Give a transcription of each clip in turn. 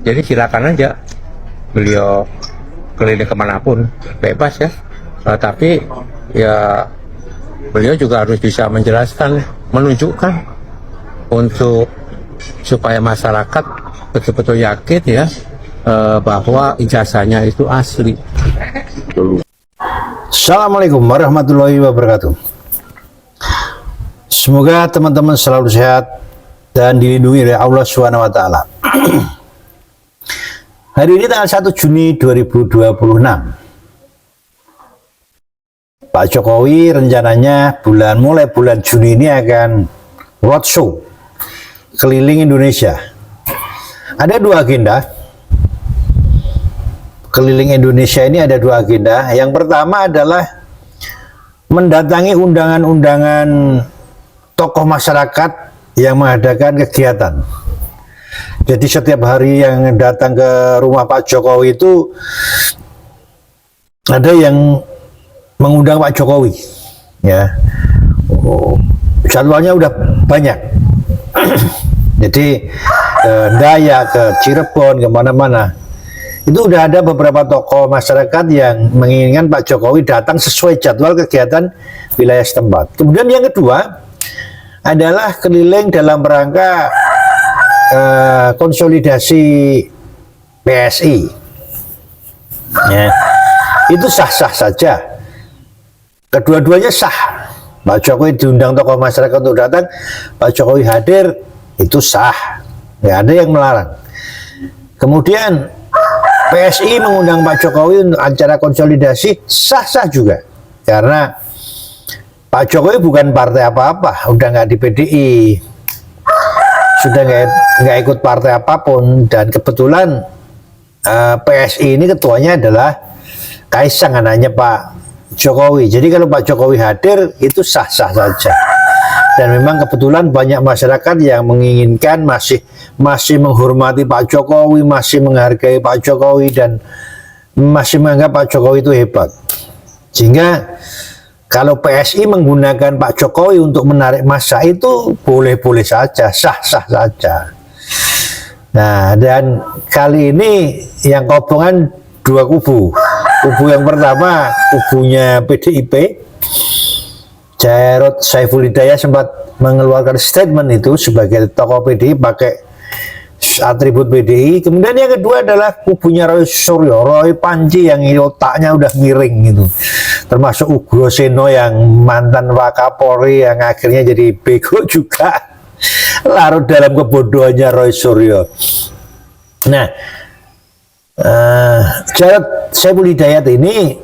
Jadi silakan aja beliau keliling kemanapun, bebas ya. Tapi ya beliau juga harus bisa menjelaskan, menunjukkan untuk supaya masyarakat betul-betul yakin ya bahwa ijazahnya itu asli. Assalamualaikum warahmatullahi wabarakatuh. Semoga teman-teman selalu sehat dan dilindungi oleh Allah SWT. Hari ini tanggal 1 Juni 2026. Pak Jokowi rencananya mulai bulan Juni ini akan roadshow keliling Indonesia. Ada dua agenda. Keliling Indonesia ini ada dua agenda. Yang pertama adalah mendatangi undangan-undangan tokoh masyarakat yang mengadakan kegiatan. Jadi setiap hari yang datang ke rumah Pak Jokowi itu ada yang mengundang Pak Jokowi, ya. Jadwalnya udah banyak. Jadi Daya ke Cirebon, kemana-mana. Itu udah ada beberapa tokoh masyarakat yang menginginkan Pak Jokowi datang sesuai jadwal kegiatan wilayah setempat. Kemudian yang kedua adalah keliling dalam rangka konsolidasi PSI. Ya. Itu sah-sah saja. Kedua-duanya sah. Pak Jokowi diundang tokoh masyarakat untuk datang, Pak Jokowi hadir, itu sah. Nggak ada yang melarang. Kemudian PSI mengundang Pak Jokowi untuk acara konsolidasi, sah-sah juga. Karena Pak Jokowi bukan partai apa-apa, udah nggak di PDI, sudah nggak ikut partai apapun, dan kebetulan PSI ini ketuanya adalah Kaisang, anaknya Pak Jokowi. Jadi kalau Pak Jokowi hadir itu sah-sah saja. Dan memang kebetulan banyak masyarakat yang menginginkan, masih menghormati Pak Jokowi, masih menghargai Pak Jokowi, dan masih menganggap Pak Jokowi itu hebat. Sehingga kalau PSI menggunakan Pak Jokowi untuk menarik massa itu boleh-boleh saja, sah-sah saja. Nah, dan kali ini yang kobongan dua kubu. Kubu yang pertama, kubunya PDIP. Jarod Saiful Hidayat sempat mengeluarkan statement itu sebagai tokoh PDI pakai atribut PDI. Kemudian yang kedua adalah kubunya Roy Suryo, Roy Panji yang otaknya udah miring gitu. Termasuk Ugro Seno yang mantan Wakapolri yang akhirnya jadi bego juga. Larut dalam kebodohannya Roy Suryo. Nah, Jarod Saiful Hidayat ini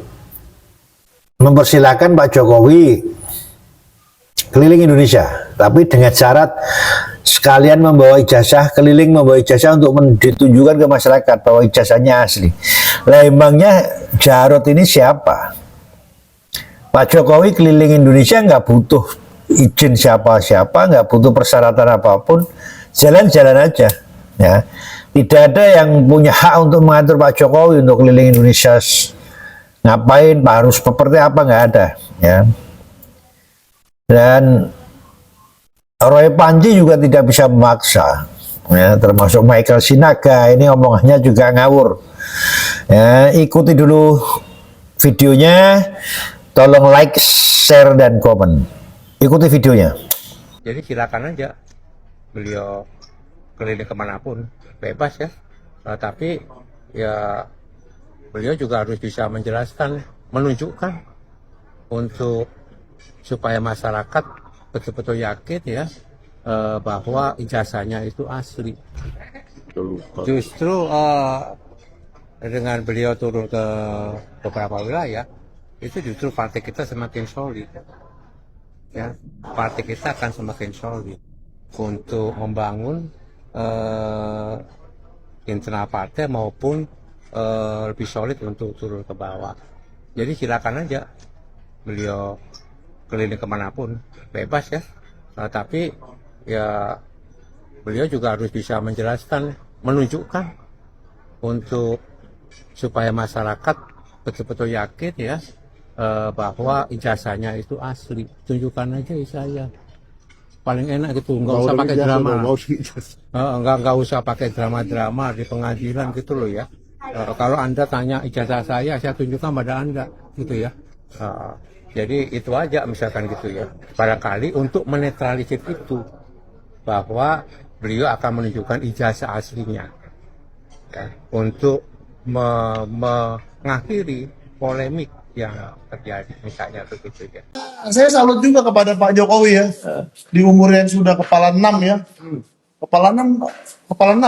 mempersilahkan Pak Jokowi keliling Indonesia, tapi dengan syarat sekalian membawa ijazah, keliling membawa ijazah untuk ditunjukkan ke masyarakat bahwa ijazahnya asli. Lah emangnya Jarod ini siapa? Pak Jokowi keliling Indonesia nggak butuh izin siapa-siapa, nggak butuh persyaratan apapun, jalan-jalan aja. Ya, tidak ada yang punya hak untuk mengatur Pak Jokowi untuk keliling Indonesia. Ngapain, harus seperti apa, nggak ada. Ya. Dan Roy Panji juga tidak bisa memaksa, ya, termasuk Michael Sinaga ini omongannya juga ngawur. Ya, ikuti dulu videonya, tolong like, share, dan komen. Ikuti videonya. Jadi silakan aja beliau keliling kemanapun, bebas ya. Tapi ya beliau juga harus bisa menjelaskan, menunjukkan untuk supaya masyarakat betul-betul yakin ya bahwa ijazahnya itu asli. Justru dengan beliau turun ke beberapa wilayah, itu justru partai kita semakin solid. Ya, partai kita akan semakin solid untuk membangun internal partai maupun lebih solid untuk turun ke bawah. Jadi silakan aja beliau keliling kemanapun, bebas ya. Tapi ya beliau juga harus bisa menjelaskan, menunjukkan untuk supaya masyarakat betul-betul yakin ya bahwa ijazahnya itu asli. Tunjukkan aja saya. paling enak gitu, nggak usah pakai drama. Mau Nggak usah pakai drama-drama di pengadilan gitu loh ya. Kalau Anda tanya ijazah saya tunjukkan pada Anda gitu ya. Jadi itu aja misalkan gitu ya. Barangkali untuk menetralisir itu, bahwa beliau akan menunjukkan ijazah aslinya ya, untuk mengakhiri polemik yang terjadi misalnya begitu ya. Saya salut juga kepada Pak Jokowi ya, di umur yang sudah kepala 6 ya. Kepala 6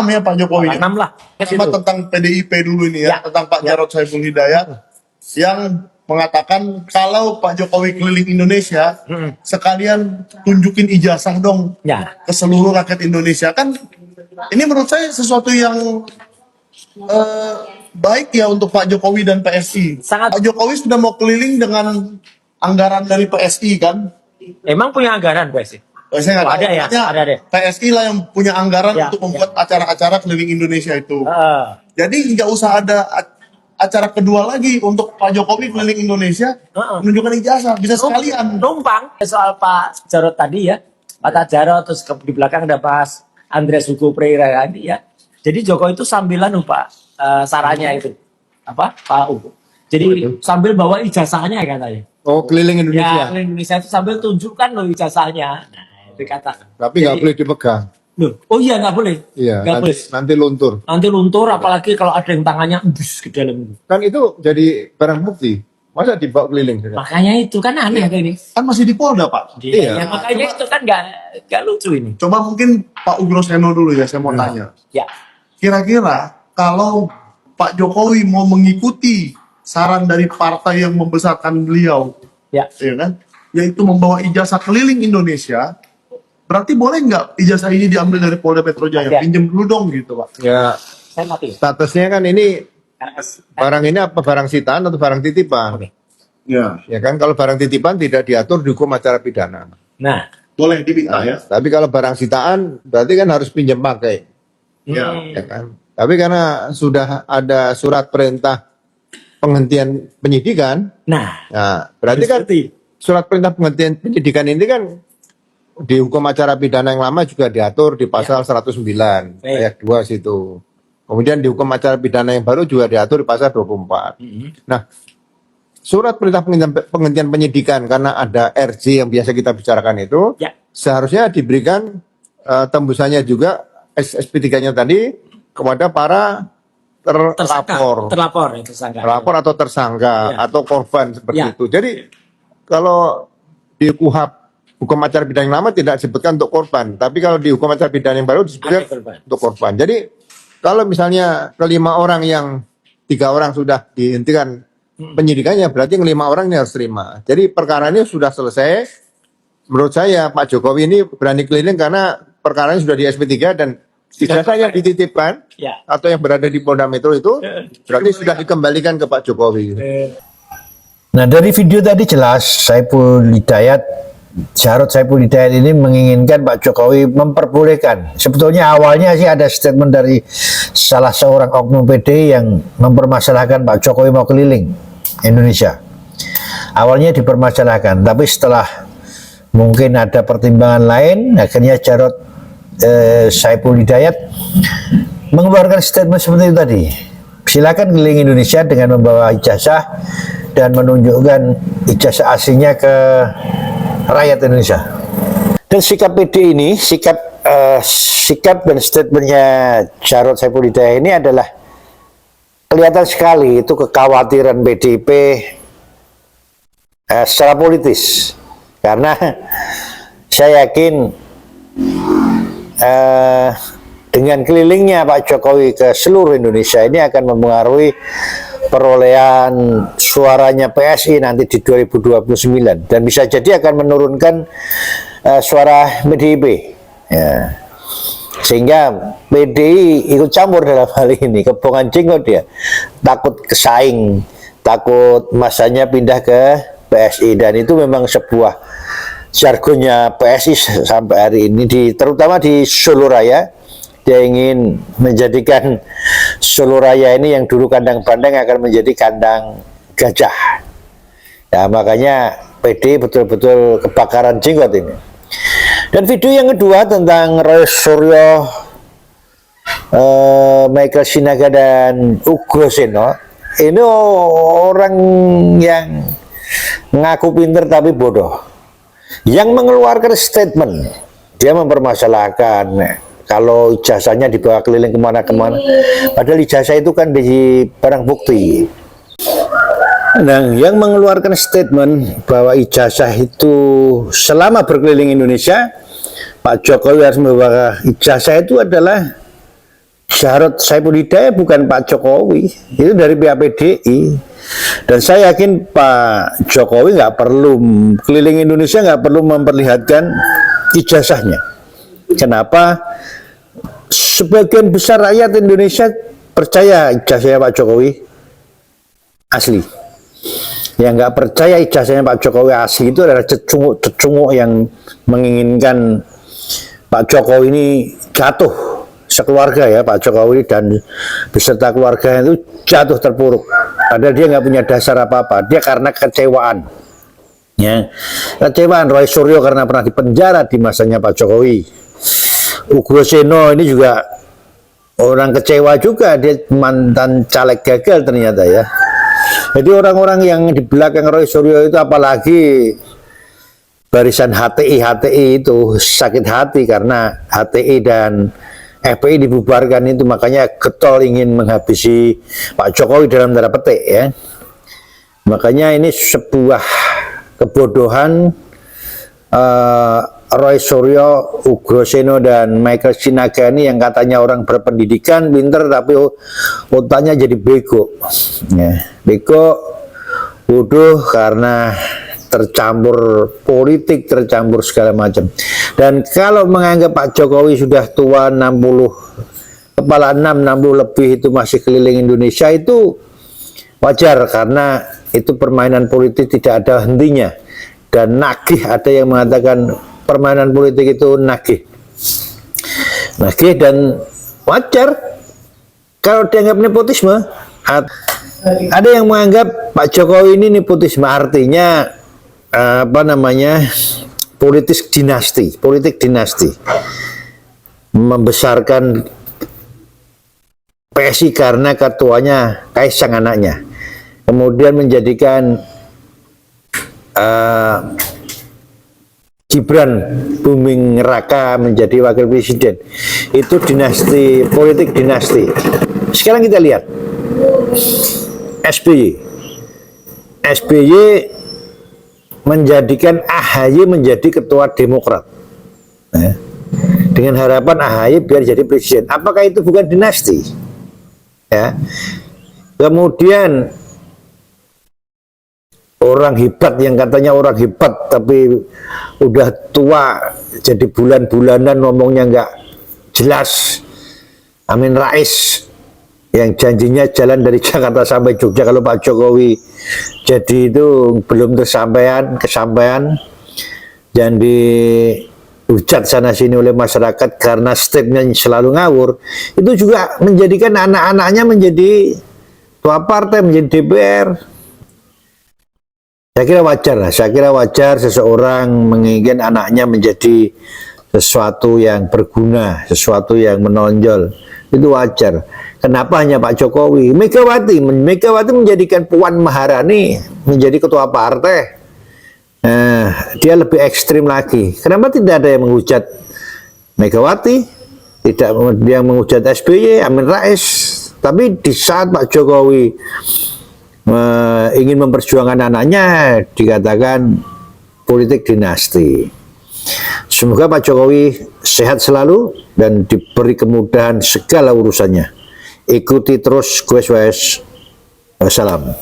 ya Pak Jokowi. 6 lah. Cuma tentang PDIP dulu ini ya, tentang Pak Jarod Saiful Hidayat yang mengatakan kalau Pak Jokowi keliling Indonesia, sekalian tunjukin ijazah dong Ya. ke seluruh rakyat Indonesia. Kan ini menurut saya sesuatu yang baik ya untuk Pak Jokowi dan PSI. Sangat. Pak Jokowi sudah mau keliling dengan anggaran dari PSI kan? Emang punya anggaran gue sih. Saya nggak Oh, tahu. ada ya? Pokoknya Ada deh. PSI lah yang punya anggaran Ya, untuk membuat acara-acara keliling Indonesia itu. Heeh. Jadi nggak usah ada acara kedua lagi untuk Pak Jokowi keliling Indonesia menunjukkan ijazah, bisa sekalian. Numpang soal Pak Jarod tadi ya. Pak Jarod, terus di belakang ada Pak Andreas Hugo Pereira tadi ya. Jadi Jokowi itu sambilan lupa sarannya itu. Apa? Pak Hugo. Jadi sambil bawa ijazahnya katanya. Oh, keliling Ya, Indonesia. Indonesia itu sambil tunjukkan loh ijazahnya. Nah, itu kata. Tapi nggak boleh dipegang. Loh, oh iya nggak boleh. Iya, Nggak boleh. nanti luntur. Nanti luntur, apalagi kalau ada yang tangannya embus ke dalam. Kan itu jadi barang bukti. Masa dibawa keliling? Makanya itu kan aneh kayak ini. Kan masih di Polda Pak. Iya. Ya, makanya itu kan nggak lucu ini. Coba mungkin Pak Ugro Seno dulu ya, saya mau tanya. Ya. Kira-kira kalau Pak Jokowi mau mengikuti saran dari partai yang membesarkan beliau, Ya. ya kan, yaitu membawa ijazah keliling Indonesia, berarti boleh nggak ijazah ini diambil dari Polda Metro Jaya? Ya. Pinjem dulu dong gitu Pak. Ya, Saya mati. statusnya kan ini RS. barang ini apa barang sitaan atau barang titipan? Oke. Ya, Ya kan kalau barang titipan tidak diatur di hukum acara pidana. Nah. boleh diminta ya. Tapi kalau barang sitaan berarti kan harus pinjam pakai. Ya. Ya kan? Tapi karena sudah ada surat perintah penghentian penyidikan, Nah. berarti kan Seperti. surat perintah penghentian penyidikan ini kan di hukum acara pidana yang lama juga diatur di pasal 109 ayat 2 situ. Kemudian di hukum acara pidana yang baru juga diatur di pasal 24. Nah, surat perintah penghentian penyidikan karena ada RJ yang biasa kita bicarakan itu, Ya. seharusnya diberikan tembusannya juga SP3-nya tadi kepada para terlapor, Terlapor ya, tersangka. terlapor atau tersangka Ya. atau korban seperti Ya. itu. Jadi kalau di KUHP hukum acara pidana yang lama tidak disebutkan untuk korban, tapi kalau di hukum acara pidana yang baru disebutkan Ada korban. untuk korban. Jadi kalau misalnya kelima orang yang 3 orang sudah dihentikan penyidikannya, berarti yang 5 orang ini harus terima. Jadi perkara ini sudah selesai. Menurut saya Pak Jokowi ini berani keliling karena perkaranya sudah di SP3 dan ijazah yang dititipkan Ya. atau yang berada di Polda Metro itu berarti sudah dikembalikan ke Pak Jokowi. Nah, dari video tadi jelas Jarod Saiful Hidayat ini menginginkan Pak Jokowi memperbolehkan. Sebetulnya awalnya sih ada statement dari salah seorang oknum PDI yang mempermasalahkan Pak Jokowi mau keliling Indonesia. Awalnya dipermasalahkan, tapi setelah mungkin ada pertimbangan lain, akhirnya Jarod Saiful Hidayat mengeluarkan statement seperti itu tadi. Silakan keliling Indonesia dengan membawa ijazah dan menunjukkan ijazah aslinya ke rakyat Indonesia. Dan sikap PD ini, sikap dan statementnya Jarod Saiful Hidayat ini adalah kelihatan sekali itu kekhawatiran PDIP secara politis. Karena saya yakin dengan kelilingnya Pak Jokowi ke seluruh Indonesia ini akan mempengaruhi perolehan suaranya PSI nanti di 2029 dan bisa jadi akan menurunkan suara PDIP ya. Sehingga PDI ikut campur dalam hal ini, kebongan jenggot dia, takut kesaing, takut masanya pindah ke PSI, dan itu memang sebuah jargonnya PSI sampai hari ini, terutama di Solo Raya. Dia ingin menjadikan Solo Raya ini yang dulu kandang banteng akan menjadi kandang gajah. Nah, makanya PD betul-betul kebakaran jenggot ini. Dan video yang kedua tentang Roy Suryo, Michael Sinaga dan Ugroseno. Ini orang yang ngaku pinter tapi bodoh, yang mengeluarkan statement. Dia mempermasalahkan kalau ijazahnya dibawa keliling kemana-kemana, padahal ijazah itu kan di barang bukti. Nah, yang mengeluarkan statement bahwa ijazah itu selama berkeliling Indonesia, Pak Jokowi harus membawa ijazah, itu adalah Jarod Saiful Hidayat, bukan Pak Jokowi. Itu dari pihak PDI. Dan saya yakin Pak Jokowi nggak perlu keliling Indonesia, nggak perlu memperlihatkan ijazahnya. Kenapa? Sebagian besar rakyat Indonesia percaya ijazahnya Pak Jokowi asli. Yang nggak percaya ijazahnya Pak Jokowi asli itu adalah cecunguk yang menginginkan Pak Jokowi ini jatuh sekeluarga, ya, Pak Jokowi dan beserta keluarga itu jatuh terpuruk. Padahal dia nggak punya dasar apa-apa. Dia karena kecewaan, ya, kecewaan Roy Suryo karena pernah dipenjara di masanya Pak Jokowi. Ugroseno ini juga orang kecewa juga, dia mantan caleg gagal ternyata, ya. Jadi orang-orang yang di belakang Roy Suryo itu, apalagi barisan HTI itu sakit hati karena HTI dan FPI dibubarkan itu, makanya getol ingin menghabisi Pak Jokowi dalam tanda petik, ya. Makanya ini sebuah kebodohan. Roy Suryo, Ugroseno dan Michael Sinaga ini yang katanya orang berpendidikan, pinter, tapi otaknya jadi bego, ya. Bego, bodoh karena tercampur politik, tercampur segala macam. Dan kalau menganggap Pak Jokowi sudah tua 60, kepala 60 lebih itu masih keliling Indonesia, itu wajar karena itu permainan politik tidak ada hentinya. Dan nagih, ada yang mengatakan permainan politik itu nagih. Nagih dan wajar kalau dianggap nepotisme. Ada yang menganggap Pak Jokowi ini nepotisme, artinya politik dinasti, membesarkan PSI karena ketuanya Kaisang anaknya, kemudian menjadikan Gibran Buming Raka menjadi wakil presiden. Itu dinasti, politik dinasti. Sekarang kita lihat SBY menjadikan AHY menjadi ketua Demokrat, dengan harapan AHY biar jadi presiden. Apakah itu bukan dinasti? Ya. Kemudian orang hebat yang katanya orang hebat tapi udah tua, jadi bulan-bulanan ngomongnya nggak jelas. Amin Rais yang janjinya jalan dari Jakarta sampai Jogja, kalau Pak Jokowi jadi itu belum kesampaian dan dihujat sana sini oleh masyarakat karena statement selalu ngawur. Itu juga menjadikan anak-anaknya menjadi ketua partai, menjadi DPR. Saya kira wajar seseorang menginginkan anaknya menjadi sesuatu yang berguna, sesuatu yang menonjol. Itu wajar. Kenapa hanya Pak Jokowi? Megawati menjadikan Puan Maharani menjadi ketua partai. Dia lebih ekstrim lagi. Kenapa tidak ada yang menghujat Megawati? Tidak dia menghujat SBY, Amin Rais. Tapi di saat Pak Jokowi ingin memperjuangkan anaknya, dikatakan politik dinasti. Semoga Pak Jokowi sehat selalu dan diberi kemudahan segala urusannya. Ikuti terus Quest. Wassalam.